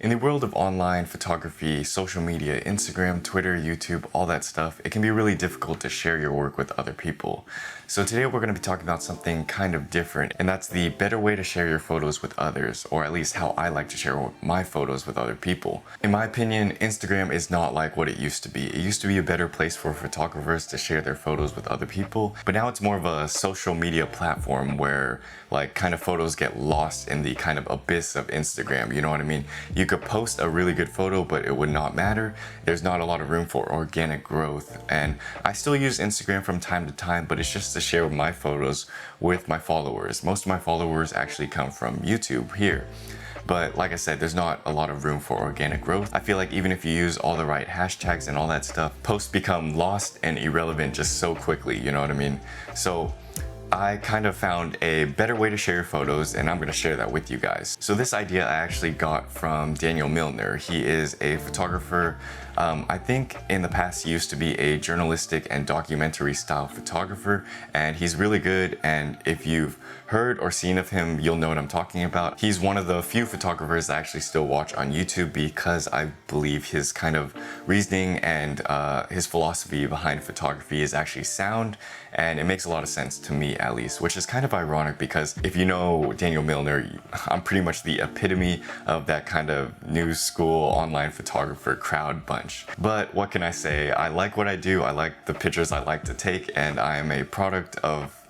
In the world of online photography, social media, Instagram, Twitter, YouTube, all that stuff, it can be really difficult to share your work with other people. So today we're going to be talking about something kind of different, and that's the better way to share your photos with others, or at least how I like to share my photos with other people. In my opinion, Instagram is not like what it used to be. It used to be a better place for photographers to share their photos with other people, but now it's more of a social media platform where kind of photos get lost in the kind of abyss of Instagram, you know what I mean? You could post a really good photo, but it would not matter. There's not a lot of room for organic growth. And I still use Instagram from time to time, but it's just to share my photos with my followers. Most of my followers actually come from YouTube here. But like I said, there's not a lot of room for organic growth. I feel like even if you use all the right hashtags and all that stuff, posts become lost and irrelevant just so quickly, you know what I mean? So I kind of found a better way to share your photos, and I'm going to share that with you guys. So this idea I actually got from Daniel Milner. He is a photographer. I think in the past he used to be a journalistic and documentary style photographer, and he's really good, and if you've heard or seen of him, you'll know what I'm talking about. He's one of the few photographers I actually still watch on YouTube because I believe his kind of reasoning and his philosophy behind photography is actually sound, and it makes a lot of sense to me at least, which is kind of ironic because if you know Daniel Milner, I'm pretty much the epitome of that kind of new school online photographer crowd bunch. But what can I say? I like what I do, I like the pictures I like to take, and I am a product of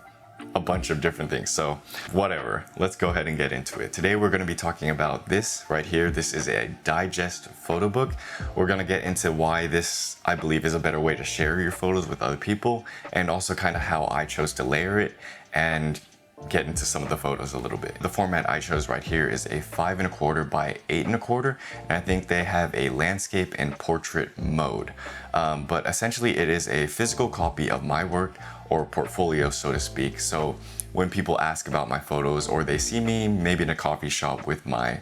a bunch of different things. So whatever, let's go ahead and get into it. Today we're going to be talking about this right here. This is a digest photo book. We're going to get into why this, I believe, is a better way to share your photos with other people, and also kind of how I chose to layer it and get into some of the photos a little bit. The format I chose right here is a 5¼ by 8¼ and I think they have a landscape and portrait mode. But essentially it is a physical copy of my work, or portfolio so to speak. So when people ask about my photos, or they see me maybe in a coffee shop with my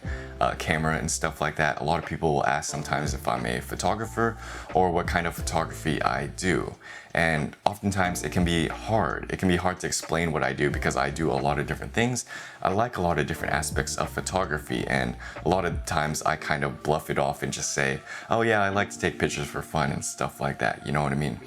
camera and stuff like that, a lot of people will ask sometimes if I'm a photographer or what kind of photography I do. And oftentimes it can be hard. It can be hard to explain what I do because I do a lot of different things. I like a lot of different aspects of photography, and a lot of times I kind of bluff it off and just say, oh yeah, I like to take pictures for fun and stuff like that, you know what I mean?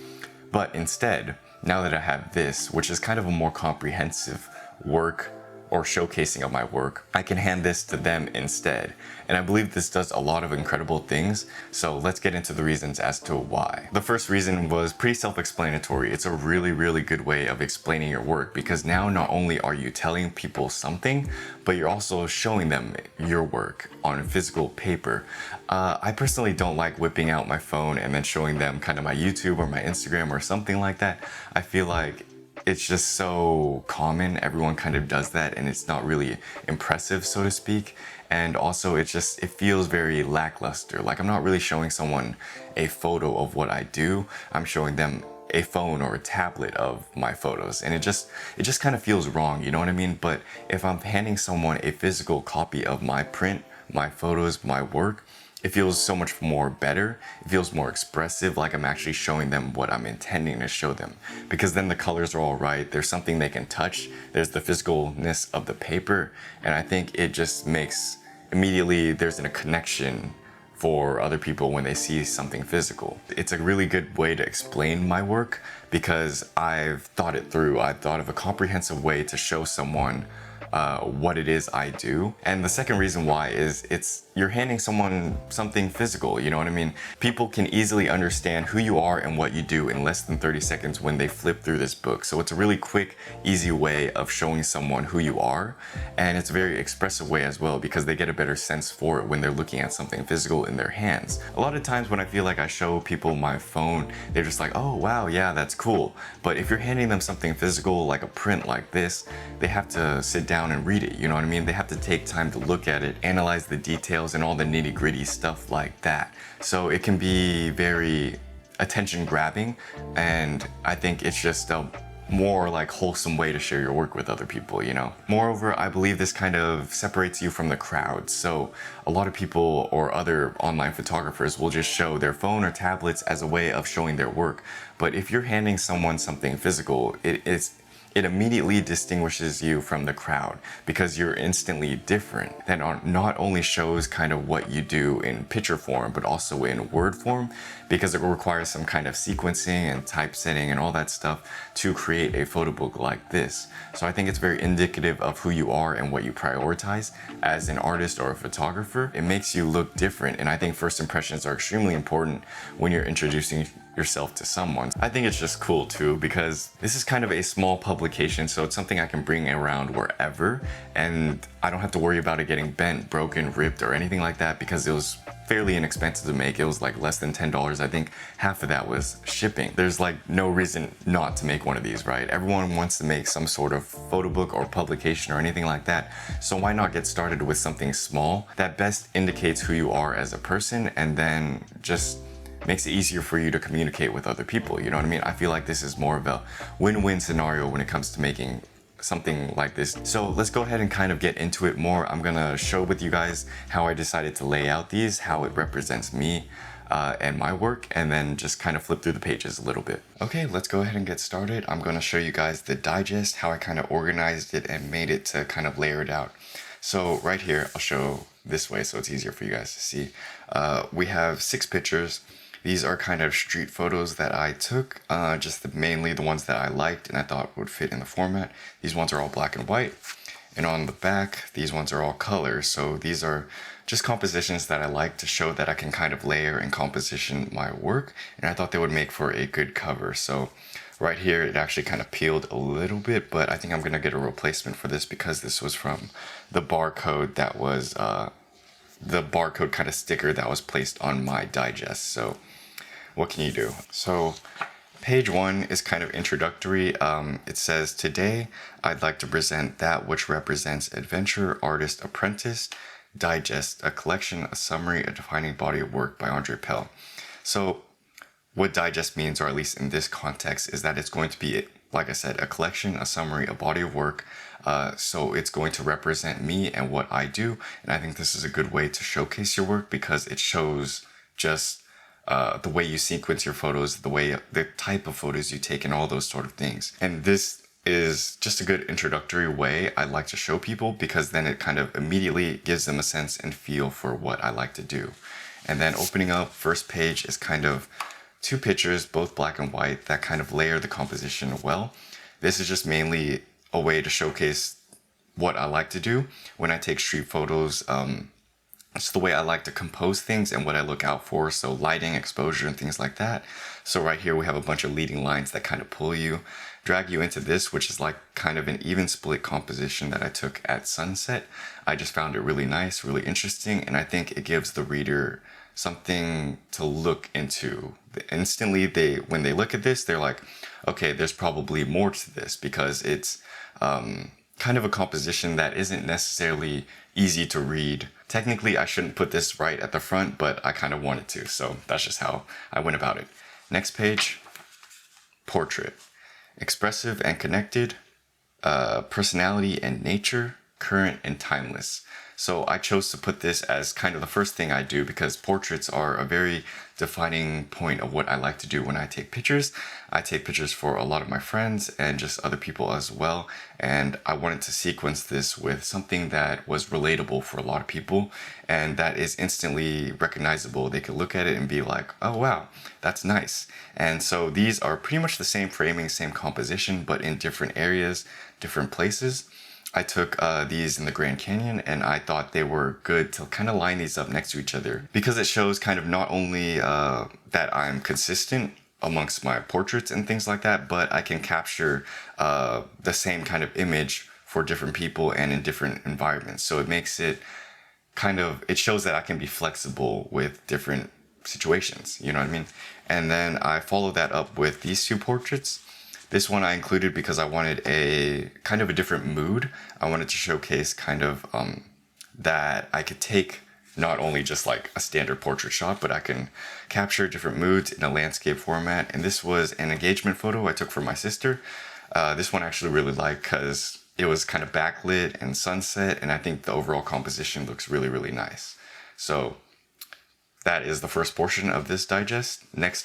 But instead, now that I have this, which is kind of a more comprehensive work or showcasing of my work, I can hand this to them instead. And I believe this does a lot of incredible things, so let's get into the reasons as to why. The first reason was pretty self-explanatory. It's a really good way of explaining your work, because now not only are you telling people something, but you're also showing them your work on physical paper. I personally don't like whipping out my phone and then showing them kind of my YouTube or my Instagram or something like that. I feel like it's just so common, everyone kind of does that, and it's not really impressive, so to speak. And also it feels very lackluster. Like I'm not really showing someone a photo of what I do, I'm showing them a phone or a tablet of my photos, and it just kind of feels wrong, you know what I mean? But if I'm handing someone a physical copy of my print, my photos, my work, it feels so much more better. It feels more expressive, like I'm actually showing them what I'm intending to show them. Because then the colors are all right, there's something they can touch, there's the physicalness of the paper, and I think it just makes, immediately there's a connection for other people when they see something physical. It's a really good way to explain my work because I've thought it through. I've thought of a comprehensive way to show someone what it is I do. And the second reason why is you're handing someone something physical, you know what I mean? People can easily understand who you are and what you do in less than 30 seconds when they flip through this book. So it's a really quick, easy way of showing someone who you are, and it's a very expressive way as well because they get a better sense for it when they're looking at something physical in their hands. A lot of times when I feel like I show people my phone, they're just like, oh wow, yeah, that's cool. But if you're handing them something physical like a print like this, they have to sit down and read it, you know what I mean? They have to take time to look at it, analyze the details and all the nitty-gritty stuff like that. So it can be very attention grabbing, and I think it's just a more like wholesome way to share your work with other people, you know? Moreover, I believe this kind of separates you from the crowd. So a lot of people or other online photographers will just show their phone or tablets as a way of showing their work. But if you're handing someone something physical, it immediately distinguishes you from the crowd because you're instantly different. That not only shows kind of what you do in picture form, but also in word form, because it requires some kind of sequencing and typesetting and all that stuff to create a photo book like this. So I think it's very indicative of who you are and what you prioritize as an artist or a photographer. It makes you look different, and I think first impressions are extremely important when you're introducing yourself to someone. I think it's just cool too, because this is kind of a small publication, so it's something I can bring around wherever, and I don't have to worry about it getting bent, broken, ripped, or anything like that, because it was fairly inexpensive to make. It was like less than $10. I think half of that was shipping. There's like no reason not to make one of these, right? Everyone wants to make some sort of photo book or publication or anything like that. So why not get started with something small that best indicates who you are as a person, and then just makes it easier for you to communicate with other people, you know what I mean? I feel like this is more of a win-win scenario when it comes to making something like this. So let's go ahead and kind of get into it more. I'm gonna show with you guys how I decided to lay out these, how it represents me and my work, and then just kind of flip through the pages a little bit. Okay, let's go ahead and get started. I'm gonna show you guys the digest, how I kind of organized it and made it to kind of layer it out. So right here, I'll show this way so it's easier for you guys to see. We have 6 pictures. These are kind of street photos that I took, mainly the ones that I liked and I thought would fit in the format. These ones are all black and white. And on the back, these ones are all color. So these are just compositions that I like to show that I can kind of layer and composition my work. And I thought they would make for a good cover. So right here, it actually kind of peeled a little bit, but I think I'm gonna get a replacement for this because this was from the barcode that was, the barcode kind of sticker that was placed on my digest. So what can you do? So page 1 is kind of introductory. It says, today I'd like to present that which represents adventure, artist, apprentice, digest, a collection, a summary, a defining body of work by Andre Pell. So what digest means, or at least in this context, is that it's going to be, like I said, a collection, a summary, a body of work. So it's going to represent me and what I do. And I think this is a good way to showcase your work because it shows just the way you sequence your photos, the type of photos you take, and all those sort of things. And this is just a good introductory way I like to show people, because then it kind of immediately gives them a sense and feel for what I like to do. And then opening up, first page is kind of 2 pictures, both black and white, that kind of layer the composition well. This is just mainly a way to showcase what I like to do when I take street photos. It's the way I like to compose things and what I look out for, so lighting, exposure, and things like that. So right here we have a bunch of leading lines that kind of pull you, drag you into this, which is like kind of an even split composition that I took at sunset. I just found it really nice, really interesting, and I think it gives the reader something to look into. Instantly, when they look at this, they're like, okay, there's probably more to this, because it's kind of a composition that isn't necessarily easy to read. Technically, I shouldn't put this right at the front, but I kind of wanted to, so that's just how I went about it. Next page, portrait. Expressive and connected, personality and nature, current and timeless. So I chose to put this as kind of the first thing I do, because portraits are a very defining point of what I like to do when I take pictures. I take pictures for a lot of my friends and just other people as well. And I wanted to sequence this with something that was relatable for a lot of people and that is instantly recognizable. They could look at it and be like, oh wow, that's nice. And so these are pretty much the same framing, same composition, but in different areas, different places. I took these in the Grand Canyon, and I thought they were good to kind of line these up next to each other, because it shows kind of not only that I'm consistent amongst my portraits and things like that, but I can capture the same kind of image for different people and in different environments. So it makes it it shows that I can be flexible with different situations, you know what I mean? And then I followed that up with these 2 portraits. This one I included because I wanted a kind of a different mood. I wanted to showcase kind of that I could take not only just like a standard portrait shot, but I can capture different moods in a landscape format. And this was an engagement photo I took for my sister. This one I actually really like because it was kind of backlit and sunset, and I think the overall composition looks really, really nice. So that is the first portion of this digest. Next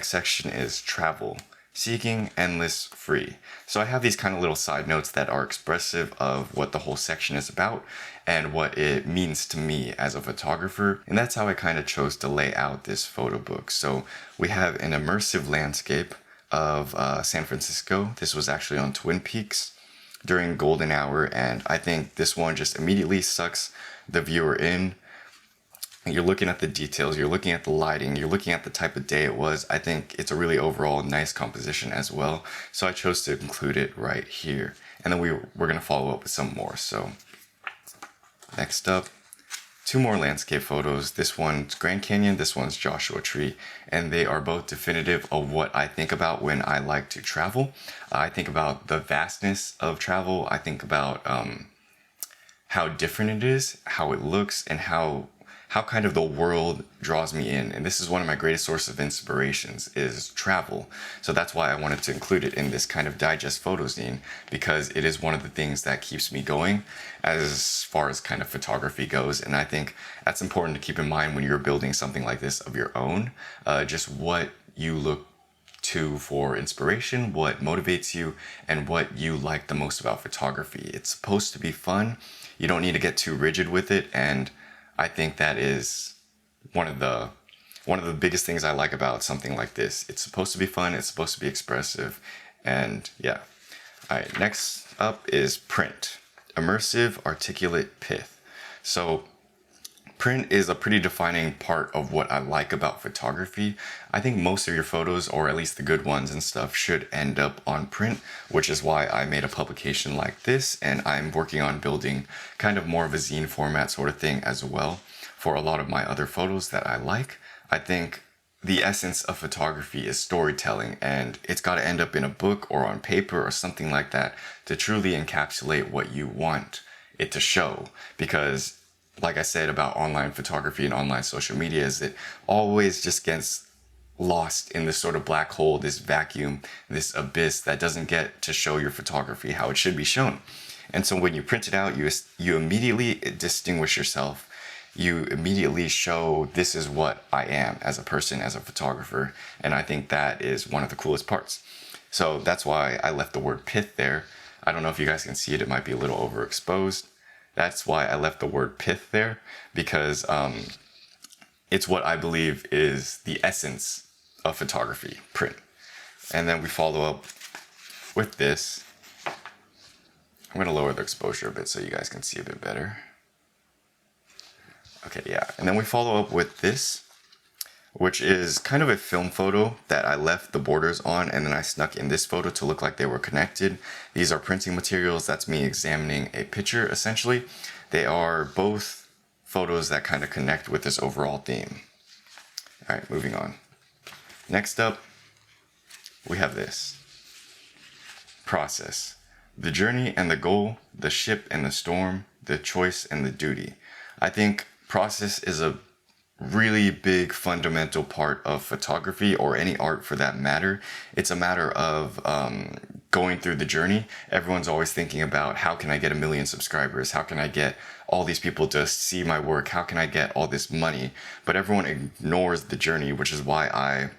section is travel. seeking endless free. So I have these kind of little side notes that are expressive of what the whole section is about and what it means to me as a photographer. And that's how I kind of chose to lay out this photo book. So we have an immersive landscape of San Francisco. This was actually on Twin Peaks during golden hour, and I think this one just immediately sucks the viewer in. You're looking at the details, you're looking at the lighting, you're looking at the type of day it was. I think it's a really overall nice composition as well. So I chose to include it right here. And then we're going to follow up with some more. So next up, two more landscape photos. This one's Grand Canyon, this one's Joshua Tree. And they are both definitive of what I think about when I like to travel. I think about the vastness of travel. I think about how different it is, how it looks, and how kind of the world draws me in. And this is one of my greatest sources of inspirations is travel. So that's why I wanted to include it in this kind of digest photo zine, because it is one of the things that keeps me going as far as kind of photography goes. And I think that's important to keep in mind when you're building something like this of your own, just what you look to for inspiration, what motivates you, and what you like the most about photography. It's supposed to be fun. You don't need to get too rigid with it, and I think that is one of the biggest things I like about something like this. It's supposed to be fun, it's supposed to be expressive, and yeah. All right, next up is print. Immersive, articulate pith. So print is a pretty defining part of what I like about photography. I think most of your photos, or at least the good ones and stuff, should end up on print, which is why I made a publication like this, and I'm working on building kind of more of a zine format sort of thing as well for a lot of my other photos that I like. I think the essence of photography is storytelling, and it's got to end up in a book or on paper or something like that to truly encapsulate what you want it to show. Because like I said about online photography and online social media, is it always just gets lost in this sort of black hole, this vacuum, this abyss that doesn't get to show your photography how it should be shown. And so when you print it out, you immediately distinguish yourself. You immediately show, this is what I am as a person, as a photographer. And I think that is one of the coolest parts. So that's why I left the word pith there. I don't know if you guys can see it. It might be a little overexposed. That's why I left the word pith there, because it's what I believe is the essence of photography, print. And then we follow up with this. I'm going to lower the exposure a bit so you guys can see a bit better. Okay, yeah. And then we follow up with this, which is kind of a film photo that I left the borders on, and then I snuck in this photo to look like they were connected. These are printing materials. That's me examining a picture, essentially. They are both photos that kind of connect with this overall theme. All right, moving on. Next up, we have this. Process. The journey and the goal, the ship and the storm, the choice and the duty. I think process is a really big fundamental part of photography, or any art for that matter. It's a matter of going through the journey. Everyone's always thinking about, how can I get 1 million subscribers? How can I get all these people to see my work? How can I get all this money? But everyone ignores the journey, which is why I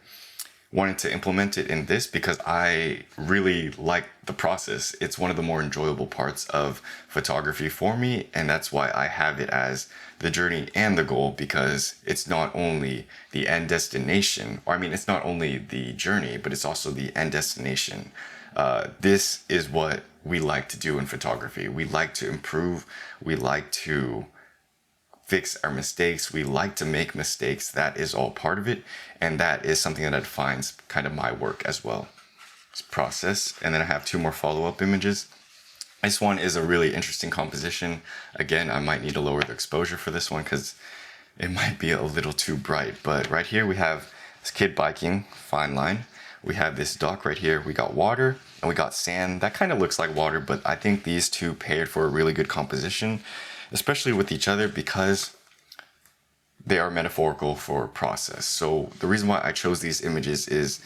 wanted to implement it in this, because I really like the process. It's one of the more enjoyable parts of photography for me, and that's why I have it as the journey and the goal, because it's not only the end destination, or I mean, it's not only the journey, but it's also the end destination. This is what we like to do in photography. We like to improve. We like to fix our mistakes. We like to make mistakes. That is all part of it. And that is something that defines kind of my work as well. It's process. And then I have 2 more follow-up images. This one is a really interesting composition. Again, I might need to lower the exposure for this one because it might be a little too bright. But right here we have this kid biking, fine line. We have this dock right here. We got water and we got sand. That kind of looks like water, but I think these two paired for a really good composition, especially with each other, because they are metaphorical for process. So the reason why I chose these images is,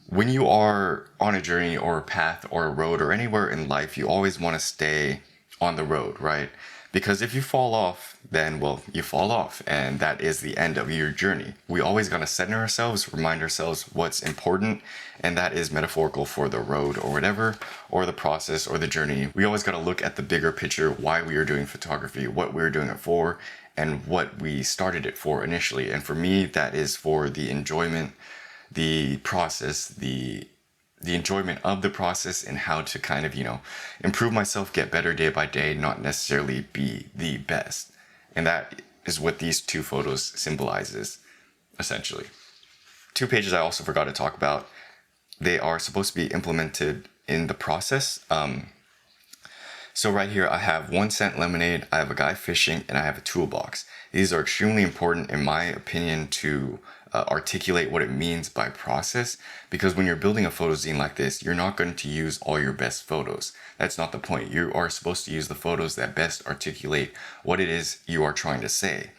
when you are on a journey or a path or a road or anywhere in life, you always want to stay on the road, right? Because if you fall off, then, well, you fall off, and that is the end of your journey. We always gotta center ourselves, remind ourselves what's important, and that is metaphorical for the road or whatever, or the process or the journey. We always gotta look at the bigger picture, why we are doing photography, what we're doing it for, and what we started it for initially. And for me, that is for the enjoyment, the process, the enjoyment of the process, and how to kind of, improve myself, get better day by day, not necessarily be the best. And that is what these two photos symbolizes, essentially. 2 pages I also forgot to talk about. They are supposed to be implemented in the process. So right here, I have 1 cent lemonade, I have a guy fishing, and I have a toolbox. These are extremely important, in my opinion, to articulate what it means by process, because when you're building a photo zine like this, you're not going to use all your best photos. That's not the point. You are supposed to use the photos that best articulate what it is you are trying to say.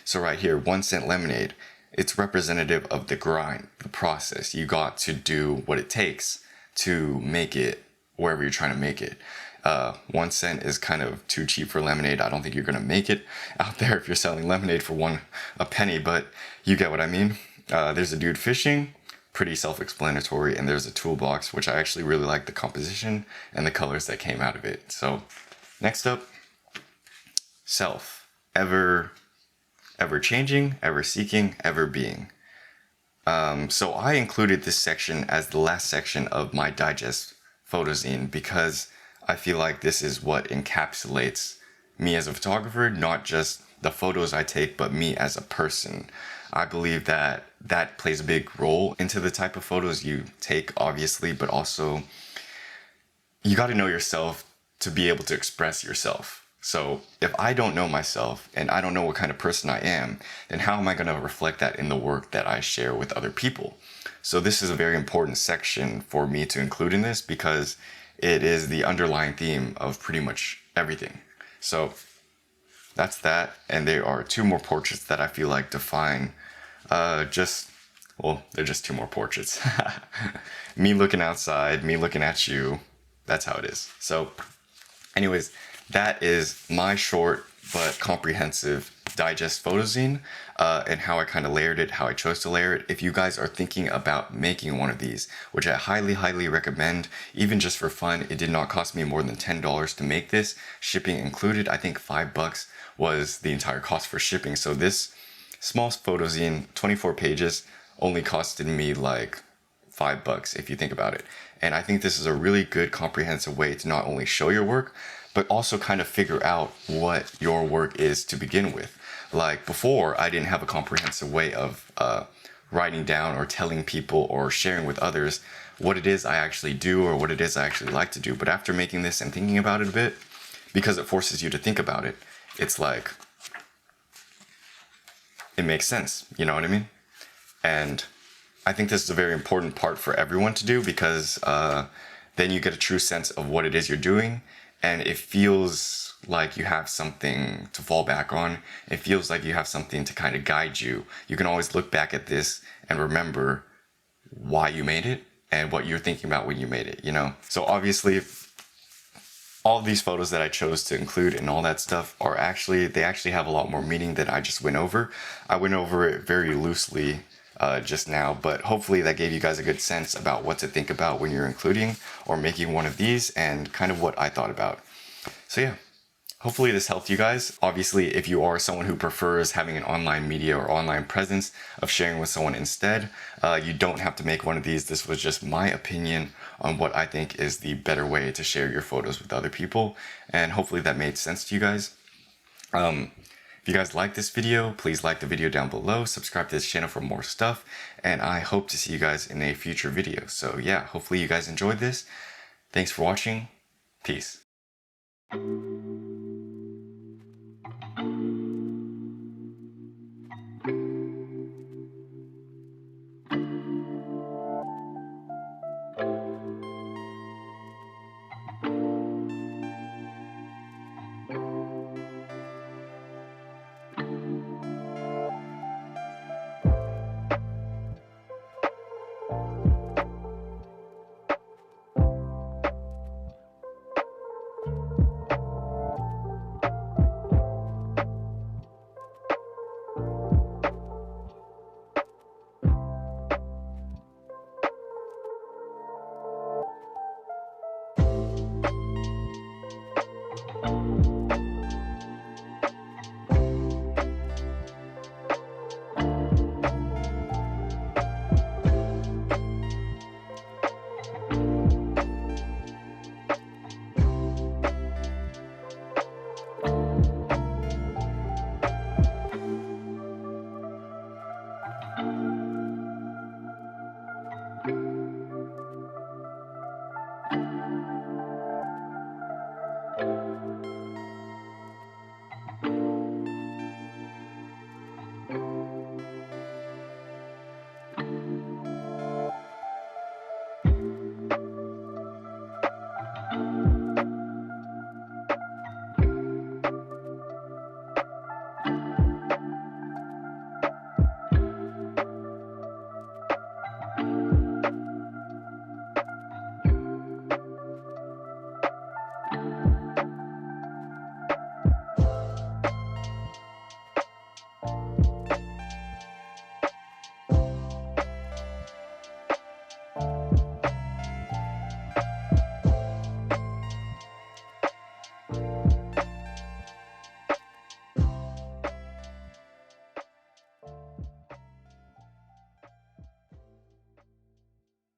So right here, 1 cent lemonade, it's representative of the grind, the process. You got to do what it takes to make it wherever you're trying to make it. 1 cent is kind of too cheap for lemonade. I don't think you're gonna make it out there if you're selling lemonade for a penny, but you get what I mean. There's a dude fishing, pretty self-explanatory, and there's a toolbox, which I actually really like the composition and the colors that came out of it. So next up, self, ever changing, ever seeking, ever being. So I included this section as the last section of my digest photo zine because I feel like this is what encapsulates me as a photographer, not just the photos I take, but me as a person. I believe that that plays a big role into the type of photos you take, obviously, but also you got to know yourself to be able to express yourself. So if I don't know myself and I don't know what kind of person I am, then how am I going to reflect that in the work that I share with other people? So this is a very important section for me to include in this because it is the underlying theme of pretty much everything. So that's that. And there are 2 more portraits that I feel like define they're just 2 more portraits. Me looking outside, me looking at you. That's how it is. So anyways, that is my short but comprehensive digest photo zine, and how I kind of layered it, how I chose to layer it. If you guys are thinking about making one of these, which I highly recommend, even just for fun, it did not cost me more than $10 to make this, shipping included. I think $5 was the entire cost for shipping. So this small photo zine, 24 pages, only costed me like $5 if you think about it. And I think this is a really good comprehensive way to not only show your work, but also kind of figure out what your work is to begin with. Like before, I didn't have a comprehensive way of writing down or telling people or sharing with others what it is I actually do or what it is I actually like to do. But after making this and thinking about it a bit, because it forces you to think about it, it's like, it makes sense, you know what I mean? And I think this is a very important part for everyone to do because then you get a true sense of what it is you're doing. And it feels like you have something to fall back on. It feels like you have something to kind of guide you. You can always look back at this and remember why you made it and what you're thinking about when you made it, So obviously, all of these photos that I chose to include and all that stuff they actually have a lot more meaning than I just went over. I went over it very loosely just now, but hopefully that gave you guys a good sense about what to think about when you're including or making one of these and kind of what I thought about. So yeah, hopefully this helped you guys. Obviously, if you are someone who prefers having an online media or online presence of sharing with someone instead, you don't have to make one of these. This was just my opinion on what I think is the better way to share your photos with other people, and hopefully that made sense to you guys. If you guys like this video, please like the video down below, subscribe to this channel for more stuff, and I hope to see you guys in a future video. So yeah, hopefully you guys enjoyed this. Thanks for watching. Peace.